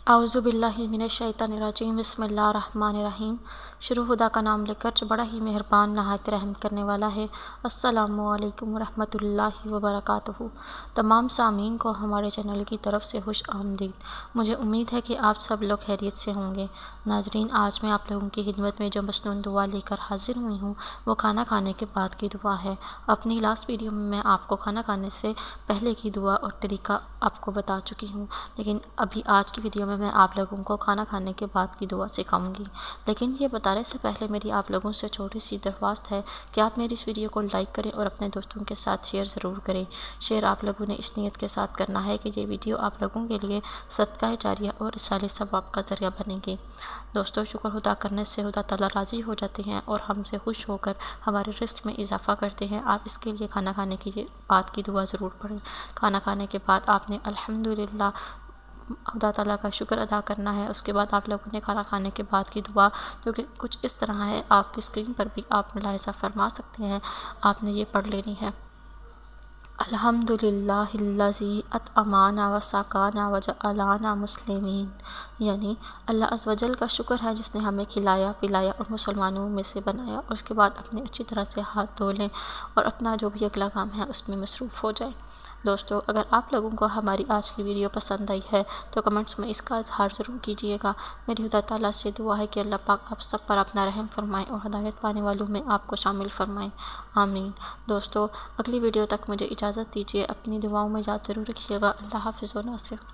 اعوذ باللہ من الشیطان الرجیم، بسم اللہ الرحمن الرحیم۔ شروع خدا کا نام لے کر جو بڑا ہی مہربان نہایت رحم کرنے والا ہے۔ السلام علیکم ورحمۃ اللہ وبرکاتہ۔ تمام سامعین کو ہمارے چینل کی طرف سے خوش آمدید۔ مجھے امید ہے کہ آپ سب لوگ خیریت سے ہوں گے۔ ناظرین، آج میں آپ لوگوں کی خدمت میں جو مصنون دعا لے کر حاضر ہوئی ہوں وہ کھانا کھانے کے بعد کی دعا ہے۔ اپنی لاسٹ ویڈیو میں آپ کو کھانا کھانے سے پہلے کی دعا اور طریقہ آپ کو بتا چکی ہوں، لیکن ابھی آج کی ویڈیو میں آپ لوگوں کو کھانا کھانے کے بعد کی دعا سکھاؤں گی۔ لیکن یہ بتانے سے پہلے میری آپ لوگوں سے چھوٹی سی درخواست ہے کہ آپ میری اس ویڈیو کو لائک کریں اور اپنے دوستوں کے ساتھ شیئر ضرور کریں۔ شیئر آپ لوگوں نے اس نیت کے ساتھ کرنا ہے کہ یہ ویڈیو آپ لوگوں کے لیے صدقہ جاریہ اور رسالہ ثواب کا ذریعہ بنے گی۔ دوستو، شکر ادا کرنے سے خدا تعالیٰ راضی ہو جاتے ہیں اور ہم سے خوش ہو کر ہمارے رزق میں اضافہ کرتے ہیں۔ آپ اس کے لیے کھانا کھانے کے بعد کی دعا ضرور پڑھیں۔ کھانا کھانے کے بعد آپ نے الحمدللہ خدا تعالیٰ کا شکر ادا کرنا ہے۔ اس کے بعد آپ لوگوں نے کھانا کھانے کے بعد کی دعا جو کہ کچھ اس طرح ہے، آپ کی اسکرین پر بھی آپ ملاحظہ فرما سکتے ہیں، آپ نے یہ پڑھ لینی ہے۔ الحمدللہ الذی اطعمنا وسقانا وجعلنا مسلمین، یعنی اللہ عز و جل کا شکر ہے جس نے ہمیں کھلایا پلایا اور مسلمانوں میں سے بنایا۔ اور اس کے بعد اپنے اچھی طرح سے ہاتھ دھو لیں اور اپنا جو بھی اگلا کام ہے اس میں مصروف ہو جائیں۔ دوستو، اگر آپ لوگوں کو ہماری آج کی ویڈیو پسند آئی ہے تو کمنٹس میں اس کا اظہار ضرور کیجیے گا۔ میری خدا تعالیٰ سے دعا ہے کہ اللہ پاک آپ سب پر اپنا رحم فرمائیں اور ہدایت پانے والوں میں آپ کو شامل فرمائیں، آمین۔ دوستو، اگلی ویڈیو تک مجھے اجازت دیجیے، اپنی دعاؤں میں یاد ضرور رکھیے گا۔ اللہ حافظ و ناصر۔